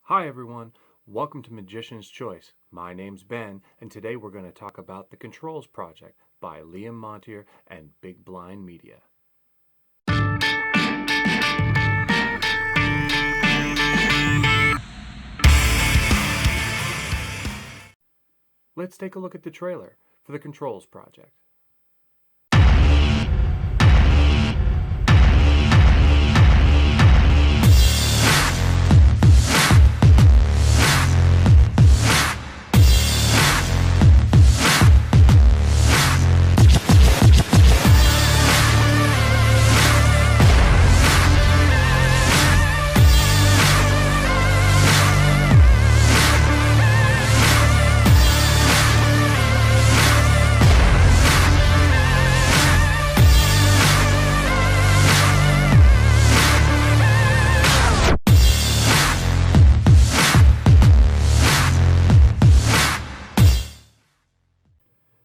Hi everyone, welcome to Magician's Choice. My name's Ben, and today we're going to talk about The Controls Project by Liam Montier and Big Blind Media. Let's take a look at the trailer for The Controls Project.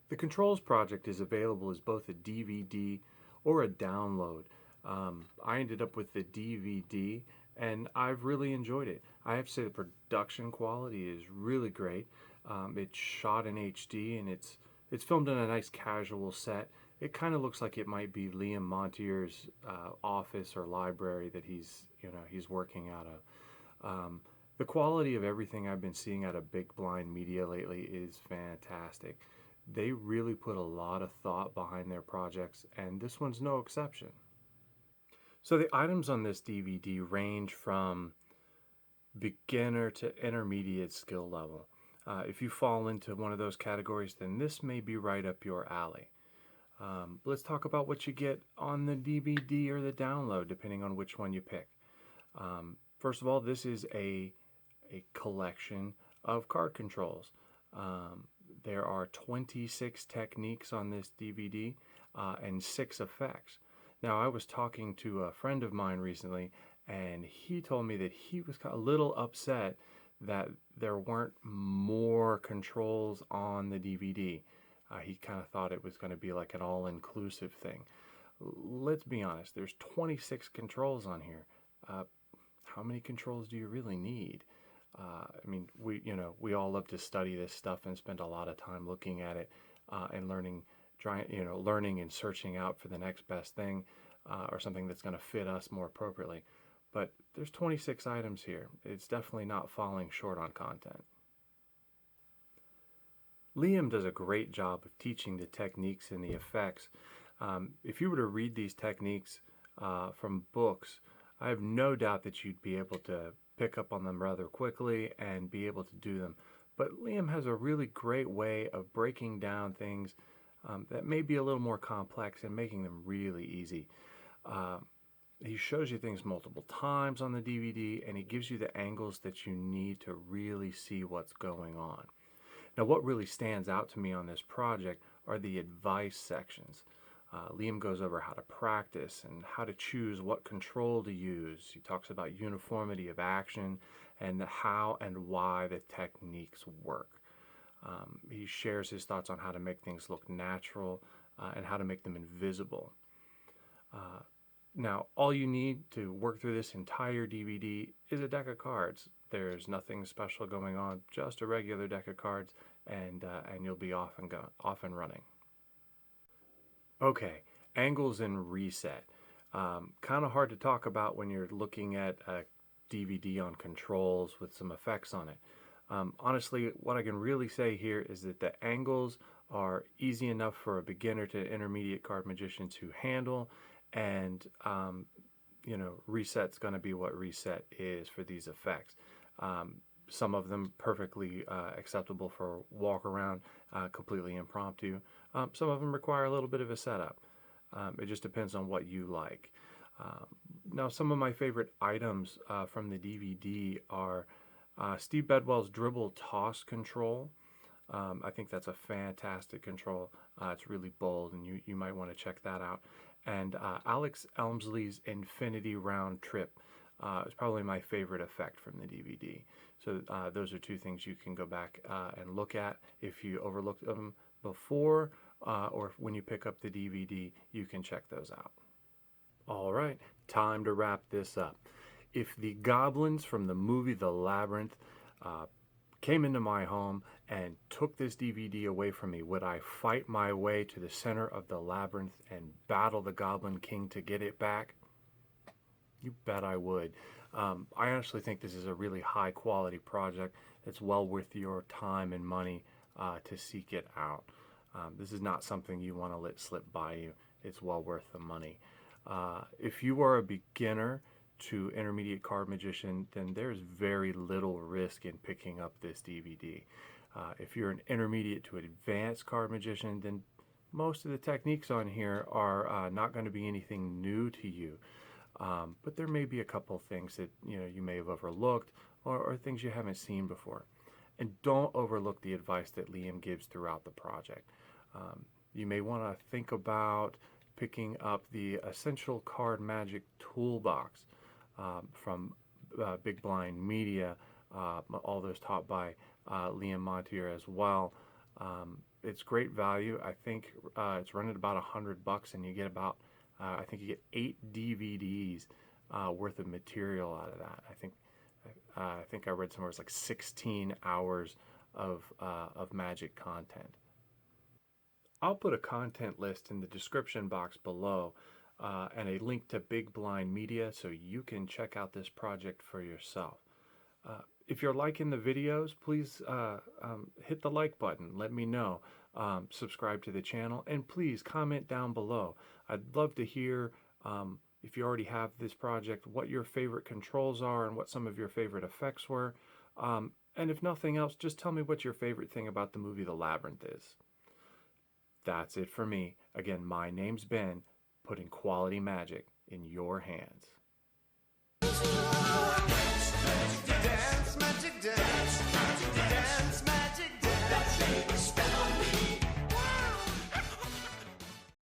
The Controls Project is available as both a DVD or a download. I ended up with the DVD and I've really enjoyed it. I have to say the production quality is really great. It's shot in HD and it's filmed in a nice casual set. It kind of looks like it might be Liam Montier's office or library that he's working out of. The quality of everything I've been seeing out of Big Blind Media lately is fantastic. They really put a lot of thought behind their projects, and this one's no exception. So the items on this DVD range from beginner to intermediate skill level. If you fall into one of those categories, then this may be right up your alley. Let's talk about what you get on the DVD or the download, depending on which one you pick. First of all, this is a collection of card controls. There are 26 techniques on this DVD and 6 effects. Now, I was talking to a friend of mine recently, and he told me that he was a little upset that there weren't more controls on the DVD. He kind of thought it was going to be like an all-inclusive thing. Let's be honest, there's 26 controls on here. How many controls do you really need? We all love to study this stuff and spend a lot of time looking at it and learning and searching out for the next best thing or something that's going to fit us more appropriately. But there's 26 items here. It's definitely not falling short on content. Liam does a great job of teaching the techniques and the effects. If you were to read these techniques from books, I have no doubt that you'd be able to pick up on them rather quickly and be able to do them. But Liam has a really great way of breaking down things that may be a little more complex and making them really easy. He shows you things multiple times on the DVD and he gives you the angles that you need to really see what's going on. Now, what really stands out to me on this project are the advice sections. Liam goes over how to practice and how to choose what control to use. He talks about uniformity of action and how and why the techniques work. He shares his thoughts on how to make things look natural and how to make them invisible. Now, all you need to work through this entire DVD is a deck of cards. There's nothing special going on, just a regular deck of cards, and you'll be off and running. Okay, angles and reset. Kind of hard to talk about when you're looking at a DVD on controls with some effects on it. Honestly, what I can really say here is that the angles are easy enough for a beginner to intermediate card magician to handle, and reset's going to be what reset is for these effects. Some of them perfectly acceptable for walk around, completely impromptu. Some of them require a little bit of a setup. It just depends on what you like. Now, some of my favorite items from the DVD are Steve Bedwell's Dribble Toss Control. I think that's a fantastic control. It's really bold, and you might want to check that out. And Alex Elmsley's Infinity Round Trip is probably my favorite effect from the DVD. So those are two things you can go back and look at if you overlooked them before, or when you pick up the DVD, you can check those out. All right, time to wrap this up. If the goblins from the movie The Labyrinth came into my home and took this DVD away from me, would I fight my way to the center of the labyrinth and battle the Goblin King to get it back? You bet I would. I honestly think this is a really high quality project that's well worth your time and money to seek it out. This is not something you want to let slip by you. It's well worth the money. If you are a beginner to intermediate card magician, then there's very little risk in picking up this DVD. If you're an intermediate to advanced card magician, then most of the techniques on here are not going to be anything new to you. But there may be a couple things that you may have overlooked or things you haven't seen before. And don't overlook the advice that Liam gives throughout the project. You may want to think about picking up the Essential Card Magic Toolbox from Big Blind Media, all those taught by Liam Montier as well. It's great value. I think it's running about $100, and you get about I think you get 8 DVDs worth of material out of that. I think I read somewhere it's like 16 hours of magic content. I'll put a content list in the description box below and a link to Big Blind Media so you can check out this project for yourself. If you're liking the videos, please hit the like button. Let me know. Subscribe to the channel, and please comment down below. I'd love to hear, if you already have this project, what your favorite controls are and what some of your favorite effects were. And if nothing else, just tell me what your favorite thing about the movie The Labyrinth is. That's it for me. Again, my name's Ben, putting quality magic in your hands. Dance, magic dance, magic dance, magic dance.